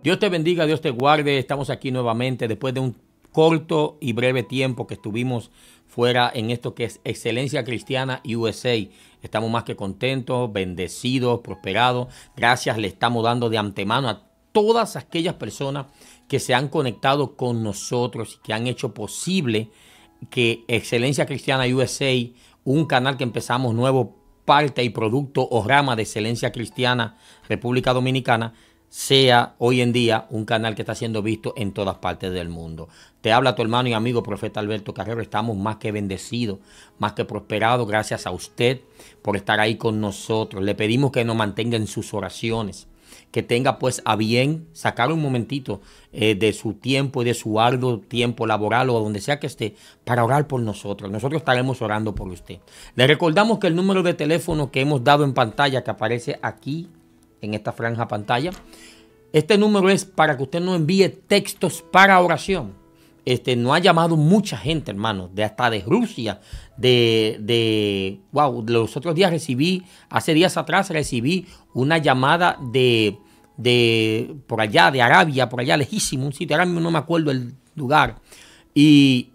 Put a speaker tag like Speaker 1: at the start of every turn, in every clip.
Speaker 1: Dios te bendiga, Dios te guarde. Estamos aquí nuevamente después de un corto y breve tiempo que estuvimos fuera en esto que es Excelencia Cristiana USA. Estamos más que contentos, bendecidos, prosperados. Gracias le estamos dando de antemano a todas aquellas personas que se han conectado con nosotros y que han hecho posible que Excelencia Cristiana USA, un canal que empezamos nuevo, parte y producto o rama de Excelencia Cristiana República Dominicana, sea hoy en día un canal que está siendo visto en todas partes del mundo. Te habla tu hermano y amigo Profeta Alberto Carrero. Estamos más que bendecidos, más que prosperados, gracias a usted por estar ahí con nosotros. Le pedimos que nos mantenga en sus oraciones, que tenga pues a bien sacar un momentito de su tiempo y de su arduo tiempo laboral o donde sea que esté para orar por nosotros. Nosotros estaremos orando por usted. Le recordamos que el número de teléfono que hemos dado en pantalla, que aparece aquí en esta franja pantalla, este número es para que usted nos envíe textos para oración. No ha llamado mucha gente, hermano, hasta de Rusia, wow, los otros días hace días atrás recibí una llamada de por allá, de Arabia, por allá lejísimo, un sitio, ahora mismo no me acuerdo el lugar, y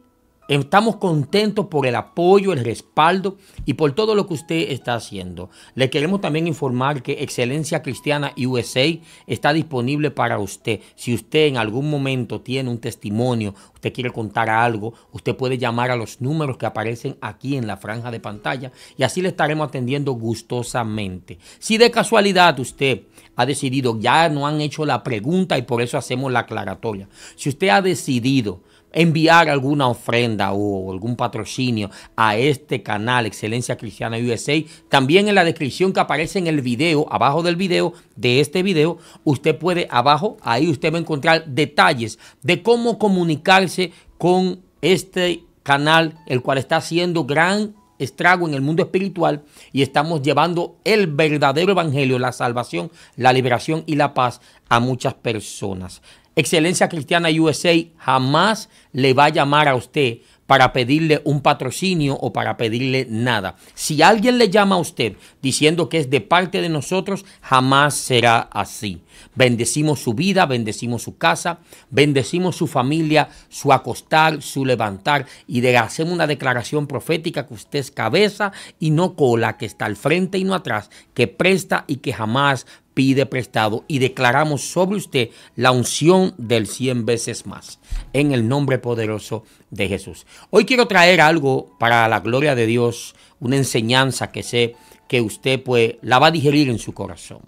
Speaker 1: estamos contentos por el apoyo, el respaldo y por todo lo que usted está haciendo. Le queremos también informar que Excelencia Cristiana USA está disponible para usted. Si usted en algún momento tiene un testimonio, usted quiere contar algo, usted puede llamar a los números que aparecen aquí en la franja de pantalla y así le estaremos atendiendo gustosamente. Si de casualidad usted ha decidido, ya no han hecho la pregunta y por eso hacemos la aclaratoria. Si usted ha decidido enviar alguna ofrenda o algún patrocinio a este canal Excelencia Cristiana USA, también en la descripción que aparece en el video, abajo del video, de este video, usted puede abajo, ahí usted va a encontrar detalles de cómo comunicarse con este canal, el cual está haciendo gran estrago en el mundo espiritual y estamos llevando el verdadero evangelio, la salvación, la liberación y la paz a muchas personas. Excelencia Cristiana USA jamás le va a llamar a usted para pedirle un patrocinio o para pedirle nada. Si alguien le llama a usted diciendo que es de parte de nosotros, jamás será así. Bendecimos su vida, bendecimos su casa, bendecimos su familia, su acostar, su levantar y hacemos una declaración profética que usted es cabeza y no cola, que está al frente y no atrás, que presta y que jamás pide prestado, y declaramos sobre usted la unción del 100 veces más en el nombre poderoso de Jesús. Hoy quiero traer algo para la gloria de Dios, una enseñanza que sé que usted pues la va a digerir en su corazón.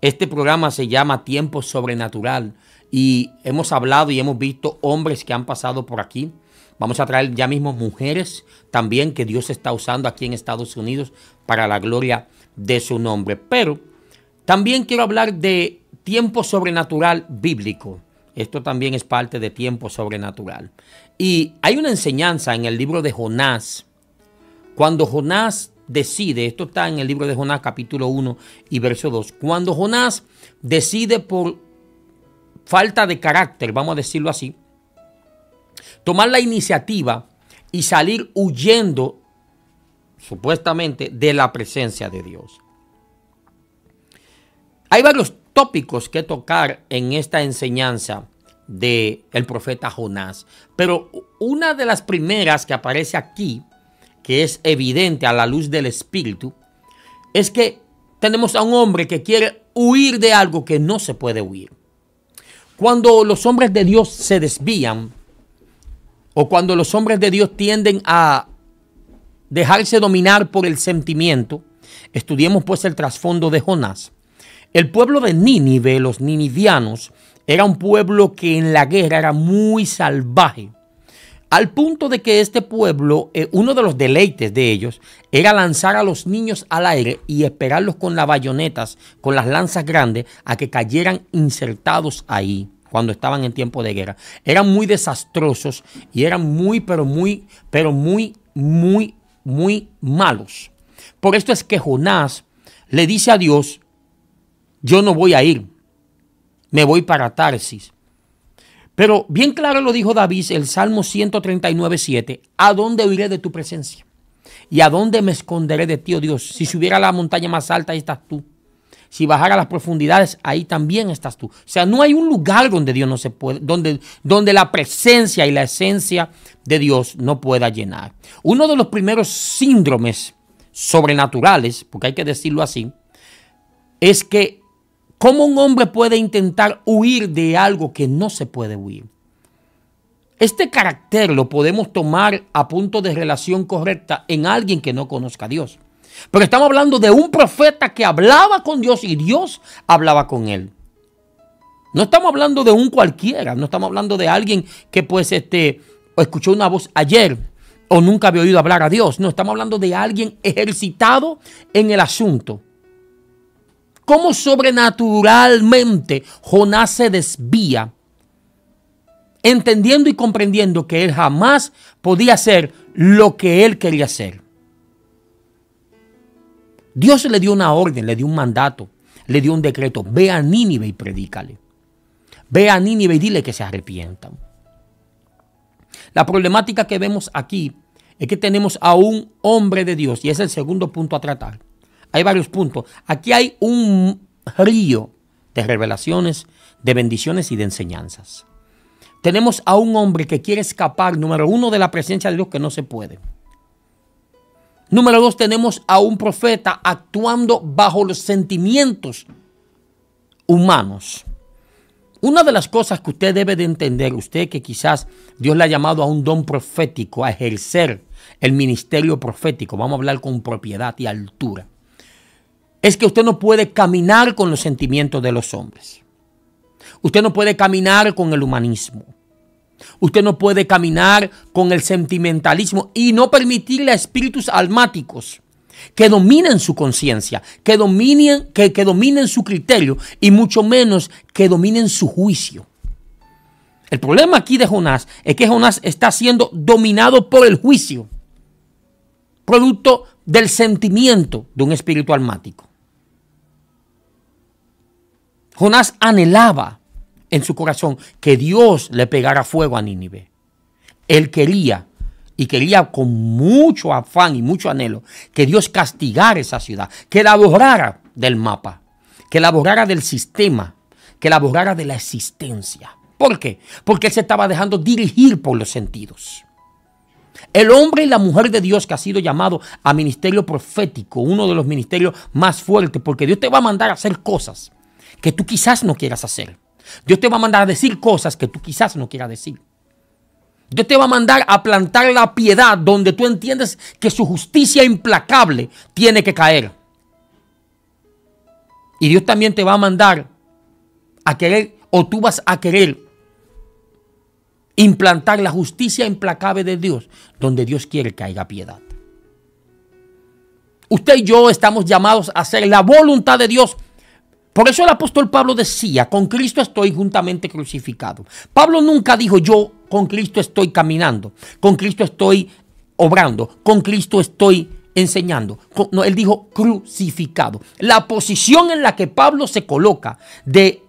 Speaker 1: Este programa se llama Tiempo Sobrenatural y hemos hablado y hemos visto hombres que han pasado por aquí. Vamos a traer ya mismo mujeres también que Dios está usando aquí en Estados Unidos para la gloria de su nombre. Pero también quiero hablar de tiempo sobrenatural bíblico. Esto también es parte de tiempo sobrenatural. Y hay una enseñanza en el libro de Jonás. Cuando Jonás decide, esto está en el libro de Jonás capítulo 1 y verso 2. Cuando Jonás decide por falta de carácter, vamos a decirlo así, tomar la iniciativa y salir huyendo supuestamente de la presencia de Dios. Hay varios tópicos que tocar en esta enseñanza del profeta Jonás, pero una de las primeras que aparece aquí, que es evidente a la luz del Espíritu, es que tenemos a un hombre que quiere huir de algo que no se puede huir. Cuando los hombres de Dios se desvían, o cuando los hombres de Dios tienden a dejarse dominar por el sentimiento, estudiemos pues el trasfondo de Jonás. El pueblo de Nínive, los ninivianos, era un pueblo que en la guerra era muy salvaje. Al punto de que este pueblo, uno de los deleites de ellos, era lanzar a los niños al aire y esperarlos con las bayonetas, con las lanzas grandes, a que cayeran insertados ahí cuando estaban en tiempo de guerra. Eran muy desastrosos y eran muy malos. Por esto es que Jonás le dice a Dios: yo no voy a ir, me voy para Tarsis. Pero bien claro lo dijo David, el Salmo 139:7, ¿a dónde huiré de tu presencia? ¿Y a dónde me esconderé de ti, oh Dios? Si subiera a la montaña más alta, ahí estás tú. Si bajara a las profundidades, ahí también estás tú. O sea, no hay un lugar donde Dios no se puede, donde la presencia y la esencia de Dios no pueda llenar. Uno de los primeros síndromes sobrenaturales, porque hay que decirlo así, es que cómo un hombre puede intentar huir de algo que no se puede huir. Este carácter lo podemos tomar a punto de relación correcta en alguien que no conozca a Dios. Pero estamos hablando de un profeta que hablaba con Dios y Dios hablaba con él. No estamos hablando de un cualquiera, no estamos hablando de alguien que pues escuchó una voz ayer o nunca había oído hablar a Dios. No, estamos hablando de alguien ejercitado en el asunto. Cómo sobrenaturalmente Jonás se desvía, entendiendo y comprendiendo que él jamás podía hacer lo que él quería hacer. Dios le dio una orden, le dio un mandato, le dio un decreto. Ve a Nínive y predícale. Ve a Nínive y dile que se arrepientan. La problemática que vemos aquí es que tenemos a un hombre de Dios, y es el segundo punto a tratar. Hay varios puntos. Aquí hay un río de revelaciones, de bendiciones y de enseñanzas. Tenemos a un hombre que quiere escapar, número uno, de la presencia de Dios, que no se puede. Número dos, tenemos a un profeta actuando bajo los sentimientos humanos. Una de las cosas que usted debe de entender, usted que quizás Dios le ha llamado a un don profético, a ejercer el ministerio profético, vamos a hablar con propiedad y altura, es que usted no puede caminar con los sentimientos de los hombres. Usted no puede caminar con el humanismo. Usted no puede caminar con el sentimentalismo y no permitirle a espíritus almáticos que dominen su conciencia, que dominen su criterio y mucho menos que dominen su juicio. El problema aquí de Jonás es que Jonás está siendo dominado por el juicio, producto del sentimiento de un espíritu almático. Jonás anhelaba en su corazón que Dios le pegara fuego a Nínive. Él quería, y quería con mucho afán y mucho anhelo, que Dios castigara esa ciudad, que la borrara del mapa, que la borrara del sistema, que la borrara de la existencia. ¿Por qué? Porque él se estaba dejando dirigir por los sentidos. El hombre y la mujer de Dios que ha sido llamado a ministerio profético, uno de los ministerios más fuertes, porque Dios te va a mandar a hacer cosas que tú quizás no quieras hacer. Dios te va a mandar a decir cosas que tú quizás no quieras decir. Dios te va a mandar a plantar la piedad donde tú entiendes que su justicia implacable tiene que caer. Y Dios también te va a mandar a querer, o tú vas a querer implantar la justicia implacable de Dios donde Dios quiere que haya piedad. Usted y yo estamos llamados a hacer la voluntad de Dios. Por eso el apóstol Pablo decía, con Cristo estoy juntamente crucificado. Pablo nunca dijo, yo con Cristo estoy caminando, con Cristo estoy obrando, con Cristo estoy enseñando. No, él dijo crucificado. La posición en la que Pablo se coloca de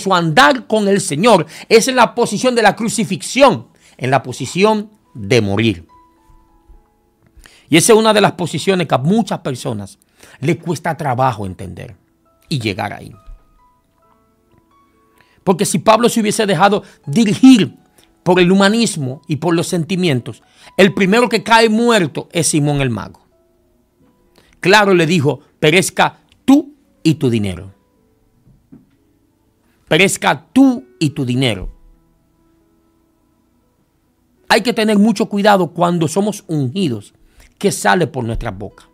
Speaker 1: su andar con el Señor es en la posición de la crucifixión, en la posición de morir. Y esa es una de las posiciones que a muchas personas les cuesta trabajo entender y llegar ahí. Porque si Pablo se hubiese dejado dirigir por el humanismo y por los sentimientos, el primero que cae muerto es Simón el mago. Claro, le dijo, perezca tú y tu dinero. Perezca tú y tu dinero. Hay que tener mucho cuidado cuando somos ungidos, que sale por nuestras bocas.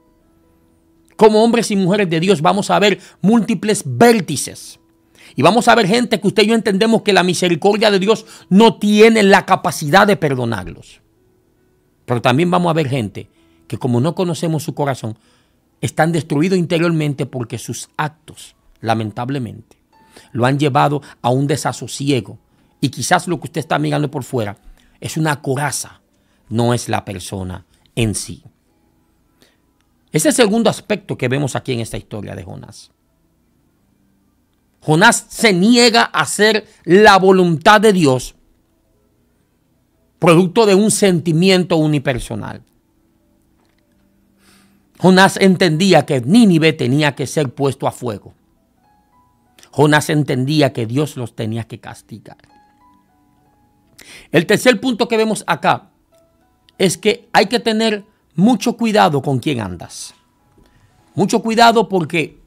Speaker 1: Como hombres y mujeres de Dios vamos a ver múltiples vértices. Y vamos a ver gente que usted y yo entendemos que la misericordia de Dios no tiene la capacidad de perdonarlos. Pero también vamos a ver gente que, como no conocemos su corazón, están destruidos interiormente porque sus actos, lamentablemente, lo han llevado a un desasosiego. Y quizás lo que usted está mirando por fuera es una coraza, no es la persona en sí. Ese es el segundo aspecto que vemos aquí en esta historia de Jonás. Jonás se niega a hacer la voluntad de Dios, producto de un sentimiento unipersonal. Jonás entendía que Nínive tenía que ser puesto a fuego. Jonás entendía que Dios los tenía que castigar. El tercer punto que vemos acá es que hay que tener mucho cuidado con quién andas. Mucho cuidado porque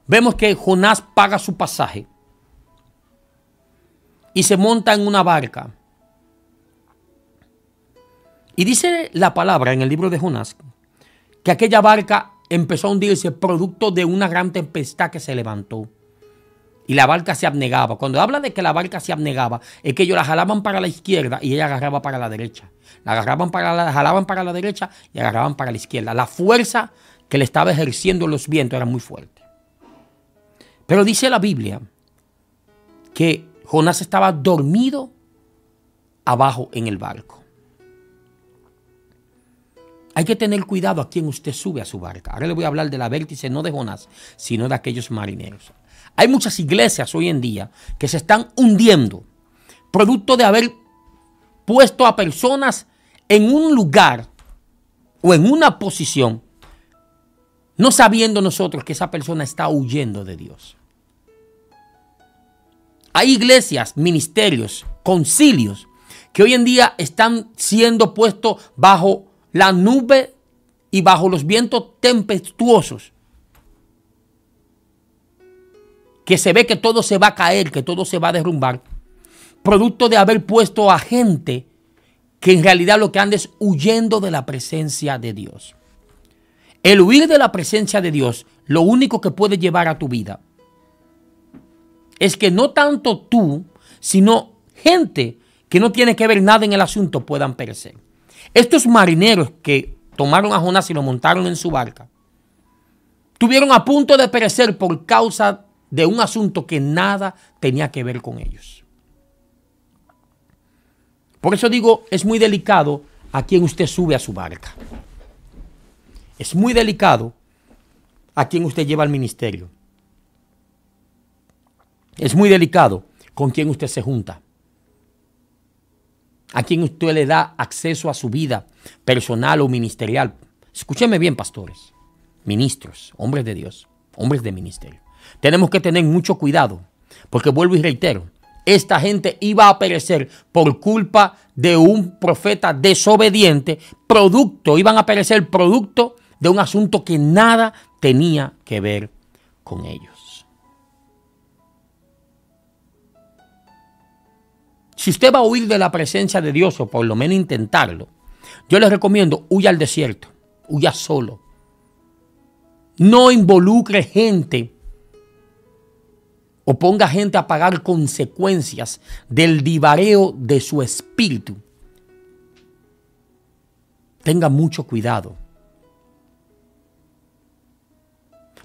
Speaker 1: vemos que Jonás paga su pasaje y se monta en una barca. Y dice la palabra en el libro de Jonás que aquella barca empezó a hundirse producto de una gran tempestad que se levantó. Y la barca se abnegaba. Cuando habla de que la barca se abnegaba, es que ellos la jalaban para la izquierda y ella agarraba para la derecha. Jalaban para la derecha y agarraban para la izquierda. La fuerza que le estaba ejerciendo los vientos era muy fuerte. Pero dice la Biblia que Jonás estaba dormido abajo en el barco. Hay que tener cuidado a quién usted sube a su barca. Ahora le voy a hablar de la vértice, no de Jonás, sino de aquellos marineros. Hay muchas iglesias hoy en día que se están hundiendo, producto de haber puesto a personas en un lugar o en una posición, no sabiendo nosotros que esa persona está huyendo de Dios. Hay iglesias, ministerios, concilios, que hoy en día están siendo puestos bajo la nube y bajo los vientos tempestuosos, que se ve que todo se va a caer, que todo se va a derrumbar, producto de haber puesto a gente que en realidad lo que anda es huyendo de la presencia de Dios. El huir de la presencia de Dios, lo único que puede llevar a tu vida es que no tanto tú, sino gente que no tiene que ver nada en el asunto puedan perecer. Estos marineros que tomaron a Jonás y lo montaron en su barca, estuvieron a punto de perecer por causa de un asunto que nada tenía que ver con ellos. Por eso digo, es muy delicado a quien usted sube a su barca. Es muy delicado a quien usted lleva al ministerio. Es muy delicado con quien usted se junta. A quien usted le da acceso a su vida personal o ministerial. Escúcheme bien, pastores, ministros, hombres de Dios, hombres de ministerio. Tenemos que tener mucho cuidado, porque vuelvo y reitero, esta gente iba a perecer por culpa de un profeta desobediente, iban a perecer producto de un asunto que nada tenía que ver con ellos. Si usted va a huir de la presencia de Dios, o por lo menos intentarlo, yo les recomiendo, huya al desierto, huya solo. No involucre gente o ponga gente a pagar consecuencias del divareo de su espíritu. Tenga mucho cuidado.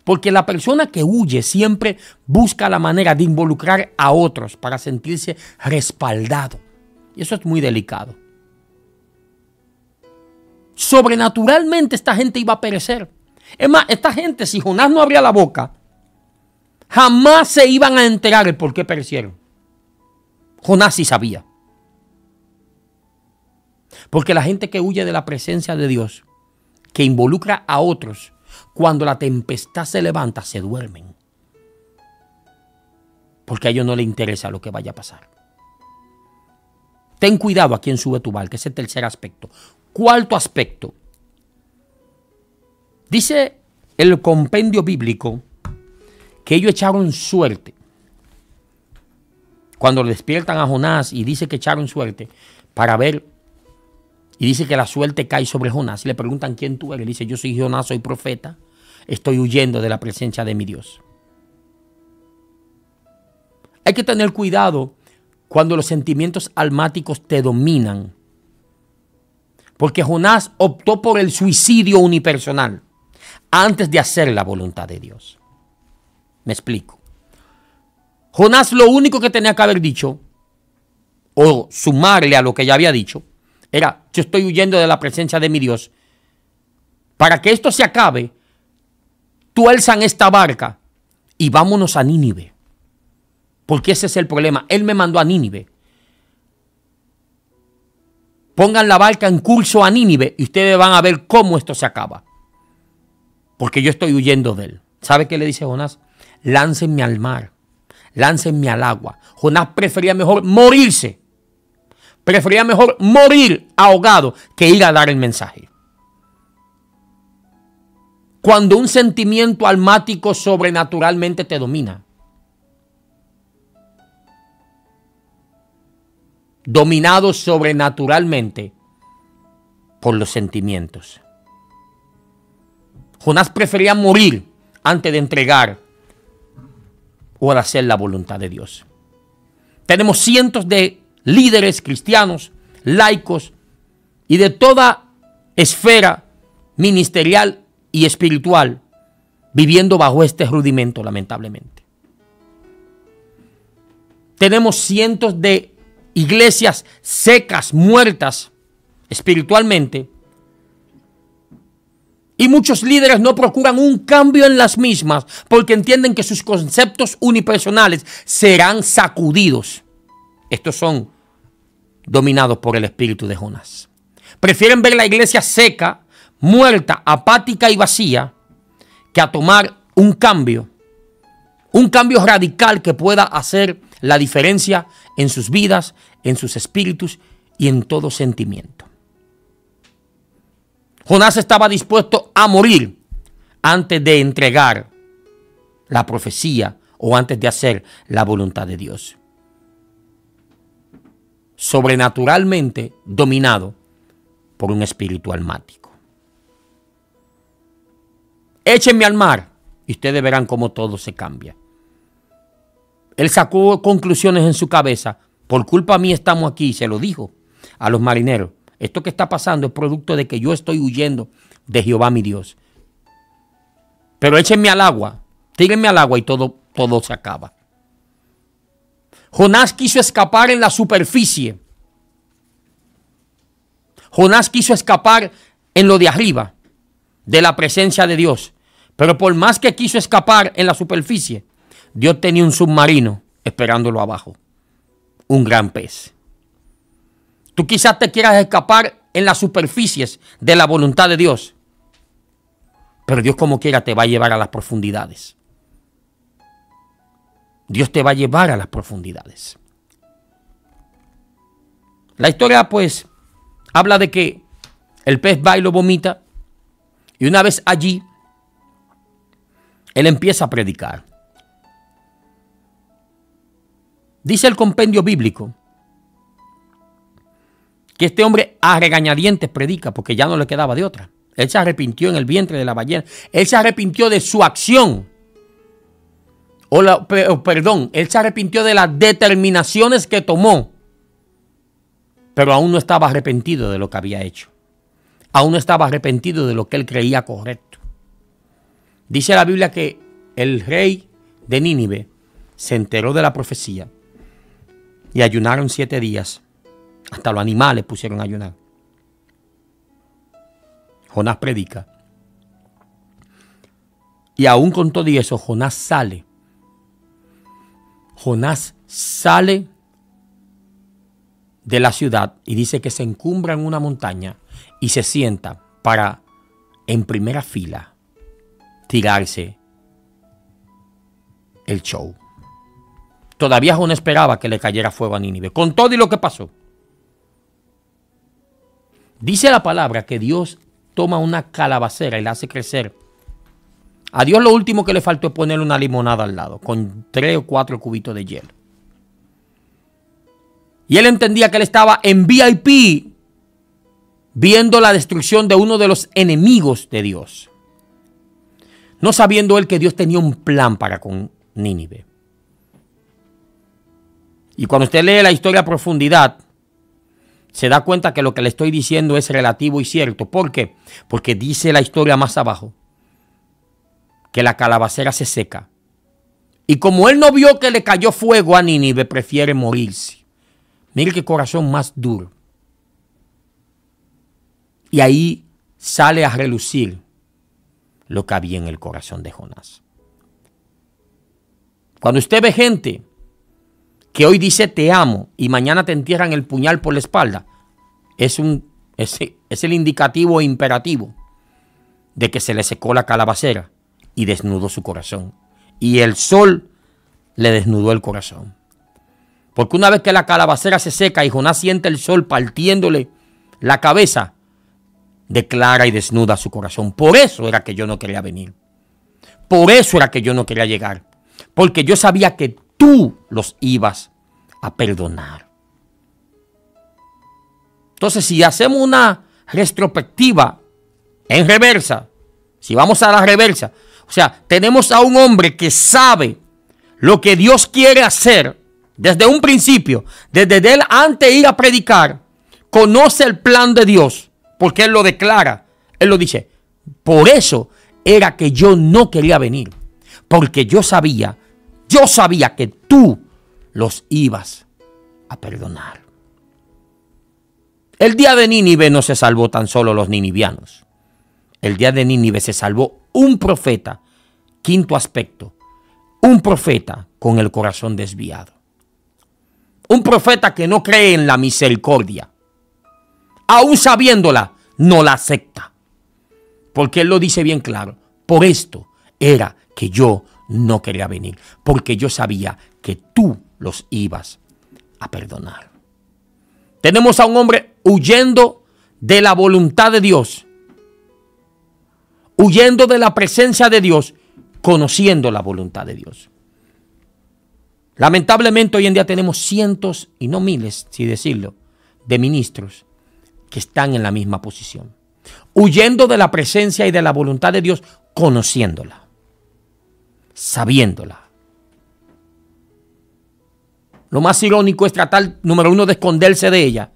Speaker 1: Porque la persona que huye siempre busca la manera de involucrar a otros para sentirse respaldado. Y eso es muy delicado. Sobrenaturalmente esta gente iba a perecer. Es más, esta gente, si Jonás no abría la boca, jamás se iban a enterar el por qué perecieron. Jonás sí sabía. Porque la gente que huye de la presencia de Dios, que involucra a otros, cuando la tempestad se levanta, se duermen. Porque a ellos no les interesa lo que vaya a pasar. Ten cuidado a quien sube tu barca. Ese es el tercer aspecto. Cuarto aspecto. Dice el compendio bíblico que ellos echaron suerte. Cuando le despiertan a Jonás y dice que echaron suerte para ver. Y dice que la suerte cae sobre Jonás. Y le preguntan quién tú eres. Dice, yo soy Jonás, soy profeta. Estoy huyendo de la presencia de mi Dios. Hay que tener cuidado cuando los sentimientos almáticos te dominan. Porque Jonás optó por el suicidio unipersonal antes de hacer la voluntad de Dios. Me explico. Jonás lo único que tenía que haber dicho, o sumarle a lo que ya había dicho, era, yo estoy huyendo de la presencia de mi Dios. Para que esto se acabe, tuerzan esta barca y vámonos a Nínive. Porque ese es el problema. Él me mandó a Nínive. Pongan la barca en curso a Nínive y ustedes van a ver cómo esto se acaba. Porque yo estoy huyendo de él. ¿Sabe qué le dice Jonás? Láncenme al mar. láncenme al agua. Jonás prefería mejor morirse. Prefería mejor morir ahogado que ir a dar el mensaje. Cuando un sentimiento almático sobrenaturalmente te domina. Dominado sobrenaturalmente por los sentimientos. Jonás prefería morir antes de entregar o de hacer la voluntad de Dios. Tenemos cientos de líderes cristianos, laicos y de toda esfera ministerial y espiritual viviendo bajo este rudimento, lamentablemente. Tenemos cientos de iglesias secas, muertas espiritualmente, y muchos líderes no procuran un cambio en las mismas porque entienden que sus conceptos unipersonales serán sacudidos. Estos son dominados por el espíritu de Jonás. Prefieren ver la iglesia seca, muerta, apática y vacía, que a tomar un cambio radical que pueda hacer la diferencia en sus vidas, en sus espíritus y en todo sentimiento. Jonás estaba dispuesto a morir antes de entregar la profecía o antes de hacer la voluntad de Dios. Sobrenaturalmente dominado por un espíritu almático. Échenme al mar y ustedes verán cómo todo se cambia. Él sacó conclusiones en su cabeza. Por culpa mía estamos aquí, se lo dijo a los marineros. Esto que está pasando es producto de que yo estoy huyendo de Jehová mi Dios. Pero échenme al agua, tírenme al agua y todo se acaba. Jonás quiso escapar en la superficie. Jonás quiso escapar en lo de arriba, de la presencia de Dios. Pero por más que quiso escapar en la superficie, Dios tenía un submarino esperándolo abajo. Un gran pez. Tú quizás te quieras escapar en las superficies de la voluntad de Dios. Pero Dios como quiera te va a llevar a las profundidades. Dios te va a llevar a las profundidades. La historia pues habla de que el pez va y lo vomita. Y una vez allí, él empieza a predicar. Dice el compendio bíblico que este hombre a regañadientes predica porque ya no le quedaba de otra. Él se arrepintió en el vientre de la ballena. Él se arrepintió de su acción. Él se arrepintió de las determinaciones que tomó. Pero aún no estaba arrepentido de lo que había hecho. Aún no estaba arrepentido de lo que él creía correcto. Dice la Biblia que el rey de Nínive se enteró de la profecía y ayunaron 7 días. Hasta los animales pusieron a ayunar. Jonás predica. Y aún con todo y eso, Jonás sale. Jonás sale de la ciudad y dice que se encumbra en una montaña y se sienta para, en primera fila, tirarse el show. Todavía Jonás esperaba que le cayera fuego a Nínive, con todo y lo que pasó. Dice la palabra que Dios toma una calabacera y la hace crecer. A Dios lo último que le faltó es ponerle una limonada al lado, con 3 o 4 cubitos de hielo. Y él entendía que él estaba en VIP, viendo la destrucción de uno de los enemigos de Dios. No sabiendo él que Dios tenía un plan para con Nínive. Y cuando usted lee la historia a profundidad, se da cuenta que lo que le estoy diciendo es relativo y cierto. ¿Por qué? Porque dice la historia más abajo que la calabacera se seca. Y como él no vio que le cayó fuego a Nínive, prefiere morirse. Mire qué corazón más duro. Y ahí sale a relucir lo que había en el corazón de Jonás. Cuando usted ve gente que hoy dice te amo y mañana te entierran el puñal por la espalda, es el indicativo e imperativo de que se le secó la calabacera y desnudó su corazón. Y el sol le desnudó el corazón. Porque una vez que la calabacera se seca y Jonás siente el sol partiéndole la cabeza, declara y desnuda su corazón. Por eso era que yo no quería venir. Por eso era que yo no quería llegar. Porque yo sabía que tú los ibas a perdonar. Entonces, si hacemos una retrospectiva en reversa, si vamos a la reversa, o sea, tenemos a un hombre que sabe lo que Dios quiere hacer desde un principio, desde él antes de ir a predicar, conoce el plan de Dios, porque él lo declara, él lo dice. Por eso era que yo no quería venir, porque yo sabía que tú los ibas a perdonar. El día de Nínive no se salvó tan solo los ninivianos. El día de Nínive se salvó un profeta, quinto aspecto, un profeta con el corazón desviado. Un profeta que no cree en la misericordia. Aún sabiéndola, no la acepta. Porque él lo dice bien claro. Por esto era que yo no quería venir. Porque yo sabía que tú los ibas a perdonar. Tenemos a un hombre huyendo de la voluntad de Dios. Huyendo de la presencia de Dios, conociendo la voluntad de Dios. Lamentablemente hoy en día tenemos cientos, y no miles, si decirlo, de ministros que están en la misma posición. Huyendo de la presencia y de la voluntad de Dios, conociéndola, sabiéndola. Lo más irónico es tratar, número uno, de esconderse de ella.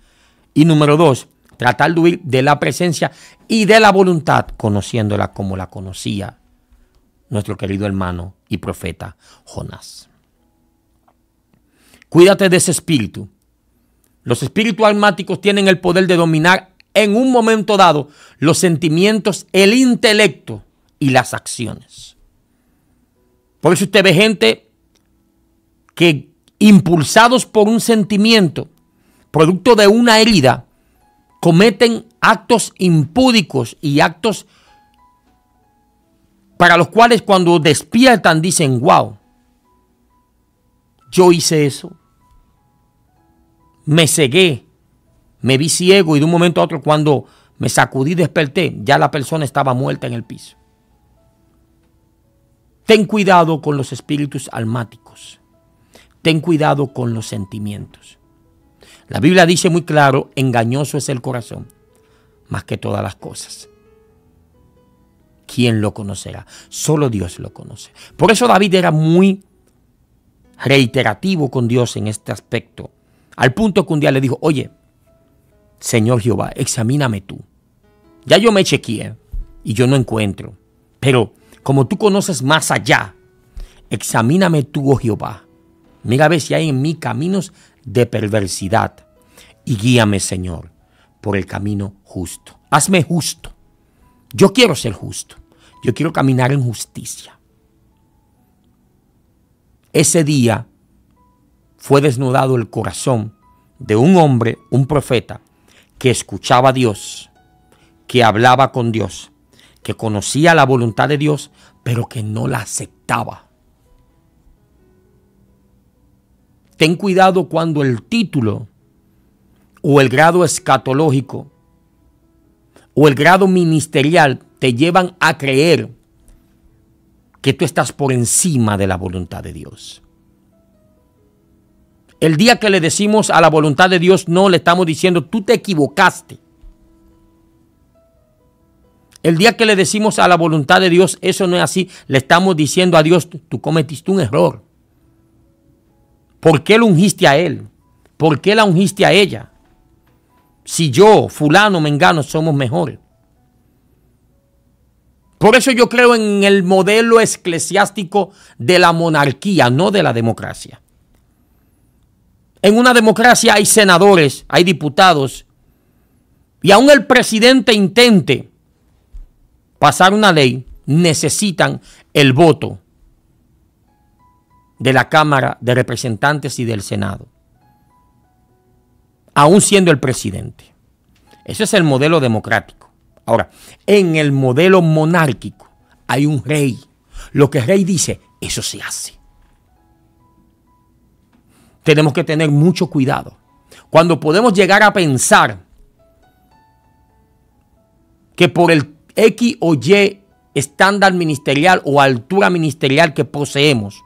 Speaker 1: Y número dos, tratar de huir de la presencia y de la voluntad, conociéndola como la conocía nuestro querido hermano y profeta Jonás. Cuídate de ese espíritu. Los espíritus almáticos tienen el poder de dominar en un momento dado los sentimientos, el intelecto y las acciones. Por eso usted ve gente que, impulsados por un sentimiento, producto de una herida, cometen actos impúdicos y actos para los cuales cuando despiertan dicen, wow, yo hice eso, me cegué, me vi ciego y de un momento a otro cuando me sacudí y desperté, ya la persona estaba muerta en el piso. Ten cuidado con los espíritus almáticos, ten cuidado con los sentimientos. La Biblia dice muy claro, engañoso es el corazón, más que todas las cosas. ¿Quién lo conocerá? Solo Dios lo conoce. Por eso David era muy reiterativo con Dios en este aspecto, al punto que un día le dijo, oye, Señor Jehová, examíname tú. Ya yo me chequeé y yo no encuentro, pero como tú conoces más allá, examíname tú, oh Jehová. Mira a ver si hay en mí caminos de perversidad y guíame, Señor, por el camino justo. Hazme justo. Yo quiero ser justo. Yo quiero caminar en justicia. Ese día fue desnudado el corazón de un hombre, un profeta, que escuchaba a Dios, que hablaba con Dios, que conocía la voluntad de Dios, pero que no la aceptaba. Ten cuidado cuando el título o el grado escatológico o el grado ministerial te llevan a creer que tú estás por encima de la voluntad de Dios. El día que le decimos a la voluntad de Dios no, le estamos diciendo tú te equivocaste. El día que le decimos a la voluntad de Dios eso no es así, le estamos diciendo a Dios tú cometiste un error. ¿Por qué lo ungiste a él? ¿Por qué la ungiste a ella? Si yo, fulano, mengano, somos mejores. Por eso yo creo en el modelo eclesiástico de la monarquía, no de la democracia. En una democracia hay senadores, hay diputados, y aun el presidente intente pasar una ley, necesitan el voto de la Cámara de Representantes y del Senado, aún siendo el presidente. Ese es el modelo democrático. Ahora, en el modelo monárquico hay un rey. Lo que el rey dice, eso se hace. tenemos que tener mucho cuidado. Cuando podemos llegar a pensar que por el X o Y estándar ministerial o altura ministerial que poseemos,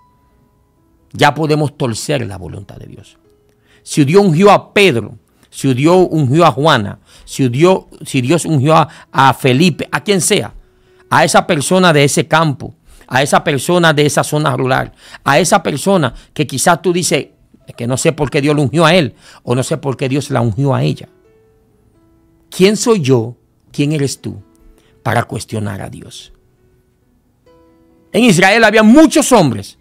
Speaker 1: ya podemos torcer la voluntad de Dios. Si Dios ungió a Pedro, si Dios ungió a Juana, si Dios ungió a Felipe, a quien sea, a esa persona de ese campo, a esa persona de esa zona rural, a esa persona que quizás tú dices que no sé por qué Dios lo ungió a él o no sé por qué Dios la ungió a ella. ¿Quién soy yo? ¿Quién eres tú para cuestionar a Dios? En Israel había muchos hombres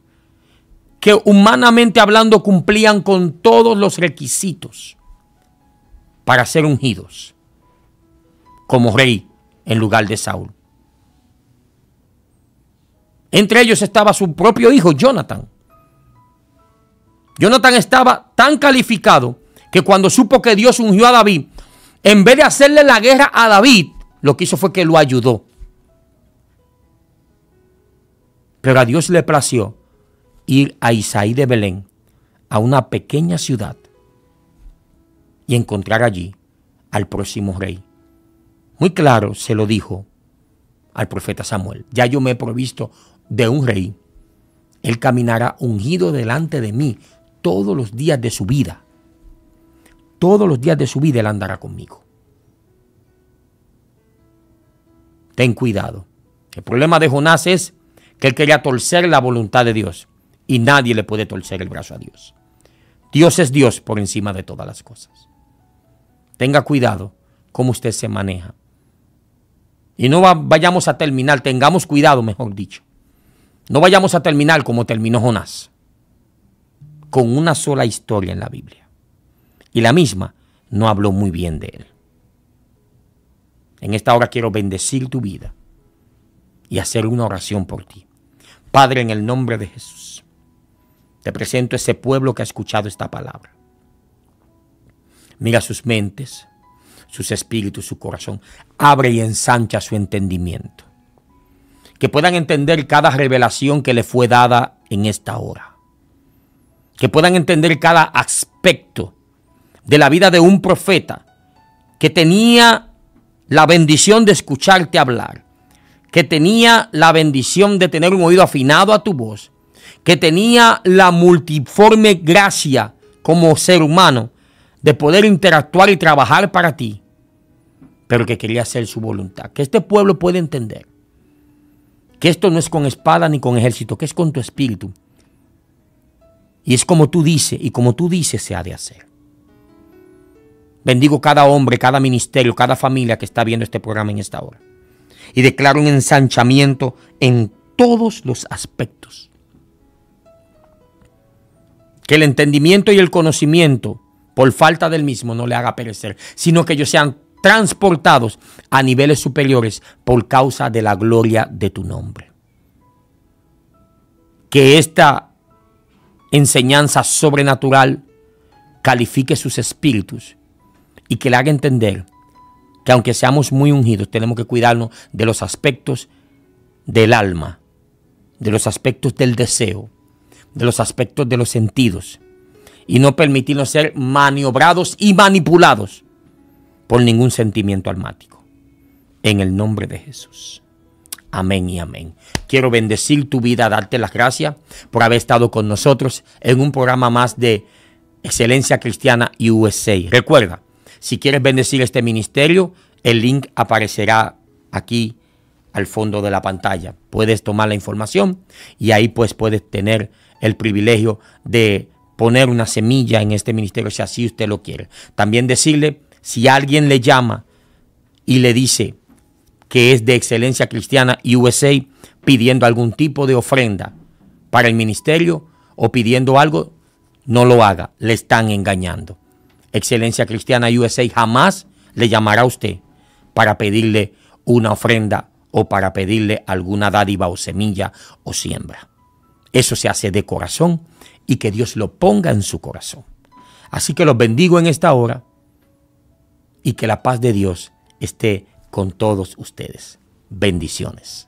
Speaker 1: que humanamente hablando cumplían con todos los requisitos para ser ungidos como rey en lugar de Saúl. Entre ellos estaba su propio hijo, Jonathan. Jonathan estaba tan calificado que cuando supo que Dios ungió a David, en vez de hacerle la guerra a David, lo que hizo fue que lo ayudó. Pero a Dios le plació ir a Isaí de Belén, a una pequeña ciudad, y encontrar allí al próximo rey. Muy claro se lo dijo al profeta Samuel: ya yo me he provisto de un rey. Él caminará ungido delante de mí todos los días de su vida. Todos los días de su vida él andará conmigo. Ten cuidado. El problema de Jonás es que él quería torcer la voluntad de Dios y nadie le puede torcer el brazo a Dios. Dios es Dios por encima de todas las cosas. Tenga cuidado cómo usted se maneja. Y no vayamos a terminar, tengamos cuidado, mejor dicho. No vayamos a terminar como terminó Jonás, con una sola historia en la Biblia. Y la misma no habló muy bien de él. En esta hora quiero bendecir tu vida y hacer una oración por ti. Padre, en el nombre de Jesús, te presento a ese pueblo que ha escuchado esta palabra. Mira sus mentes, sus espíritus, su corazón. Abre y ensancha su entendimiento. Que puedan entender cada revelación que le fue dada en esta hora. Que puedan entender cada aspecto de la vida de un profeta que tenía la bendición de escucharte hablar, que tenía la bendición de tener un oído afinado a tu voz, que tenía la multiforme gracia como ser humano de poder interactuar y trabajar para ti, pero que quería hacer su voluntad. Que este pueblo pueda entender que esto no es con espada ni con ejército, que es con tu espíritu. Y es como tú dices, y como tú dices se ha de hacer. Bendigo cada hombre, cada ministerio, cada familia que está viendo este programa en esta hora. Y declaro un ensanchamiento en todos los aspectos. Que el entendimiento y el conocimiento, por falta del mismo, no le haga perecer, sino que ellos sean transportados a niveles superiores por causa de la gloria de tu nombre. Que esta enseñanza sobrenatural califique sus espíritus y que le haga entender que aunque seamos muy ungidos, tenemos que cuidarnos de los aspectos del alma, de los aspectos del deseo, de los aspectos de los sentidos, y no permitirnos ser maniobrados y manipulados por ningún sentimiento almático. En el nombre de Jesús. Amén y amén. Quiero bendecir tu vida, darte las gracias por haber estado con nosotros en un programa más de Excelencia Cristiana USA. Recuerda, si quieres bendecir este ministerio, el link aparecerá aquí al fondo de la pantalla. Puedes tomar la información y ahí pues puedes tener el privilegio de poner una semilla en este ministerio si así usted lo quiere. También decirle, si alguien le llama y le dice que es de Excelencia Cristiana USA pidiendo algún tipo de ofrenda para el ministerio o pidiendo algo, no lo haga, le están engañando. Excelencia Cristiana USA jamás le llamará a usted para pedirle una ofrenda o para pedirle alguna dádiva o semilla o siembra. Eso se hace de corazón y que Dios lo ponga en su corazón. Así que los bendigo en esta hora y que la paz de Dios esté con todos ustedes. Bendiciones.